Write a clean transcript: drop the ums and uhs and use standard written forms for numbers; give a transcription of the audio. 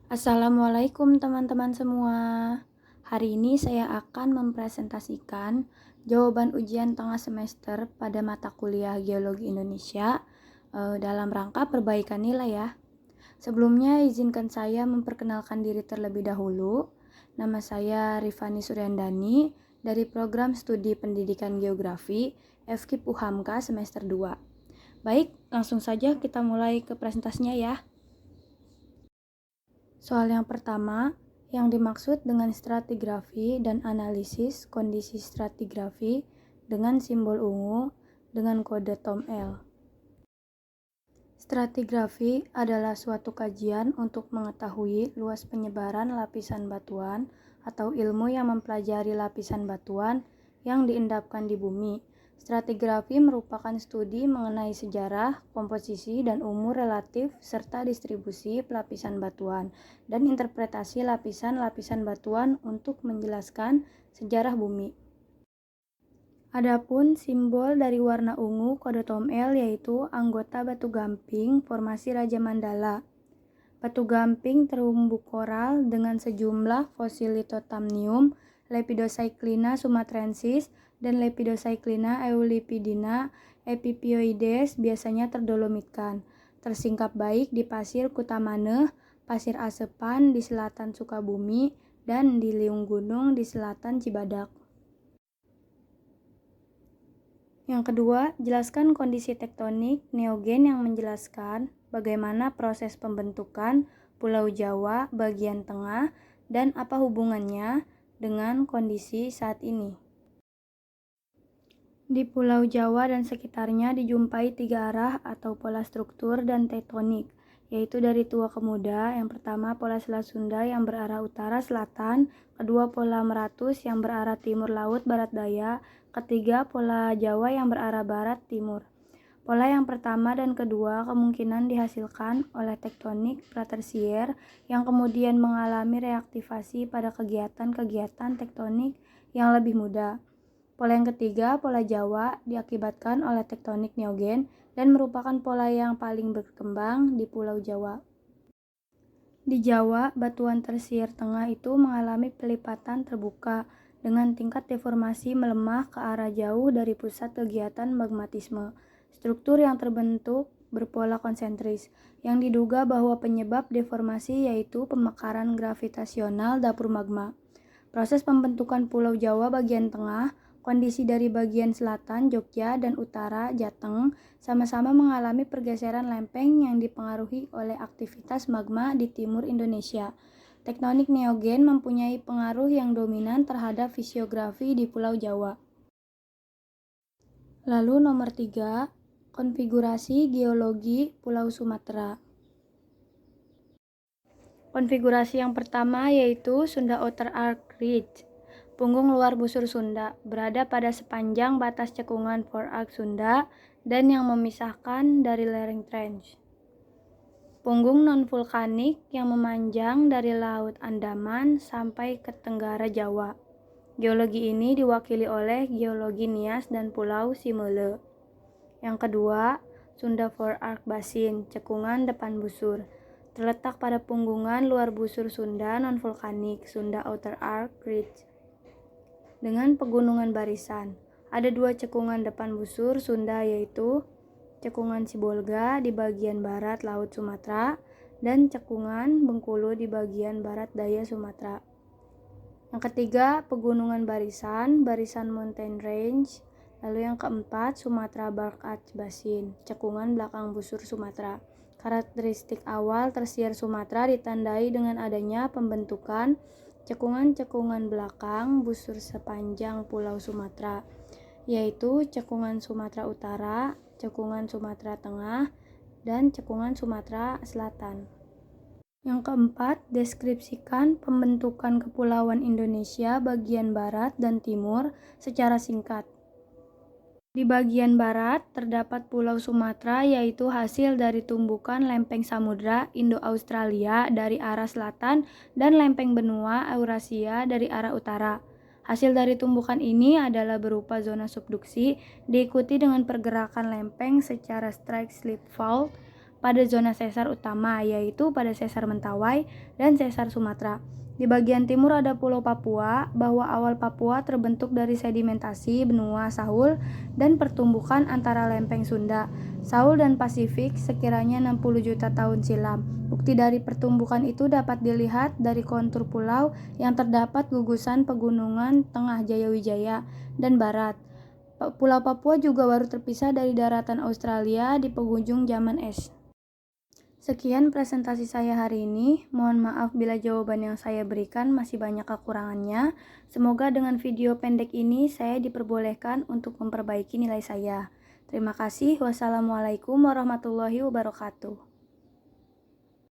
Assalamualaikum teman-teman semua. Hari ini saya akan mempresentasikan jawaban ujian tengah semester pada mata kuliah Geologi Indonesia dalam rangka perbaikan nilai ya. Sebelumnya izinkan saya memperkenalkan diri terlebih dahulu. Nama saya Rifani Suryandani dari Program Studi Pendidikan Geografi FKIP UHAMKA semester 2. Baik, langsung saja kita mulai ke presentasinya ya. Soal yang pertama, yang dimaksud dengan stratigrafi dan analisis kondisi stratigrafi dengan simbol ungu dengan kode TOM-L. Stratigrafi adalah suatu kajian untuk mengetahui luas penyebaran lapisan batuan atau ilmu yang mempelajari lapisan batuan yang diendapkan di bumi. Stratigrafi merupakan studi mengenai sejarah, komposisi, dan umur relatif serta distribusi lapisan batuan dan interpretasi lapisan-lapisan batuan untuk menjelaskan sejarah bumi. Adapun simbol dari warna ungu kode TOM-L yaitu anggota batu gamping formasi Raja Mandala. Batu gamping terumbu koral dengan sejumlah fosil Lithotamnium, Lepidocyclina sumatrensis, dan Lepidocyclina eulipidina epipioides biasanya terdolomitkan. Tersingkap baik di pasir Kutamaneh, pasir Asepan di selatan Sukabumi, dan di liung gunung di selatan Cibadak. Yang kedua, jelaskan kondisi tektonik neogen yang menjelaskan bagaimana proses pembentukan Pulau Jawa bagian tengah dan apa hubungannya dengan kondisi saat ini. Di Pulau Jawa dan sekitarnya dijumpai tiga arah atau pola struktur dan tektonik, yaitu dari tua ke muda. Yang pertama pola Selat Sunda yang berarah utara-selatan, kedua pola Meratus yang berarah timur laut barat daya, ketiga pola Jawa yang berarah barat timur. Pola yang pertama dan kedua kemungkinan dihasilkan oleh tektonik pratersier yang kemudian mengalami reaktivasi pada kegiatan-kegiatan tektonik yang lebih muda. Pola yang ketiga, pola Jawa, diakibatkan oleh tektonik neogen dan merupakan pola yang paling berkembang di Pulau Jawa. Di Jawa, batuan tersier tengah itu mengalami pelipatan terbuka dengan tingkat deformasi melemah ke arah jauh dari pusat kegiatan magmatisme. Struktur yang terbentuk berpola konsentris, yang diduga bahwa penyebab deformasi yaitu pemekaran gravitasional dapur magma. Proses pembentukan Pulau Jawa bagian tengah, kondisi dari bagian selatan Jogja dan utara Jateng sama-sama mengalami pergeseran lempeng yang dipengaruhi oleh aktivitas magma di timur Indonesia. Tektonik neogen mempunyai pengaruh yang dominan terhadap fisiografi di Pulau Jawa. Lalu nomor 3, konfigurasi geologi Pulau Sumatera. Konfigurasi yang pertama yaitu Sunda Outer Arc Ridge. Punggung luar busur Sunda berada pada sepanjang batas cekungan Fore Arc Sunda dan yang memisahkan dari lereng Trench. Punggung non-vulkanik yang memanjang dari Laut Andaman sampai ke Tenggara Jawa. Geologi ini diwakili oleh geologi Nias dan Pulau Simele. Yang kedua, Sunda Fore Arc Basin, cekungan depan busur. Terletak pada punggungan luar busur Sunda non-vulkanik, Sunda Outer Arc Ridge. Dengan pegunungan barisan. Ada dua cekungan depan busur Sunda yaitu cekungan Sibolga di bagian barat Laut Sumatera dan cekungan Bengkulu di bagian barat daya Sumatera. Yang ketiga, pegunungan barisan, barisan mountain range. Lalu yang keempat, Sumatra Bark Arch Basin, cekungan belakang busur Sumatera. Karakteristik awal tersier Sumatera ditandai dengan adanya pembentukan cekungan-cekungan belakang busur sepanjang Pulau Sumatera, yaitu cekungan Sumatera Utara, cekungan Sumatera Tengah, dan cekungan Sumatera Selatan. Yang keempat, deskripsikan pembentukan kepulauan Indonesia bagian barat dan timur secara singkat. Di bagian barat terdapat Pulau Sumatera yaitu hasil dari tumbukan lempeng samudra Indo-Australia dari arah selatan dan lempeng benua Eurasia dari arah utara. Hasil dari tumbukan ini adalah berupa zona subduksi diikuti dengan pergerakan lempeng secara strike slip fault pada zona sesar utama, yaitu pada sesar Mentawai dan sesar Sumatera. Di bagian timur ada Pulau Papua, bahwa awal Papua terbentuk dari sedimentasi benua Sahul dan pertumbukan antara lempeng Sunda, Sahul dan Pasifik sekiranya 60 juta tahun silam. Bukti dari pertumbukan itu dapat dilihat dari kontur pulau yang terdapat gugusan pegunungan Tengah Jayawijaya dan Barat. Pulau Papua juga baru terpisah dari daratan Australia di penghujung zaman es. Sekian presentasi saya hari ini. Mohon maaf bila jawaban yang saya berikan masih banyak kekurangannya. Semoga dengan video pendek ini saya diperbolehkan untuk memperbaiki nilai saya. Terima kasih. Wassalamualaikum warahmatullahi wabarakatuh.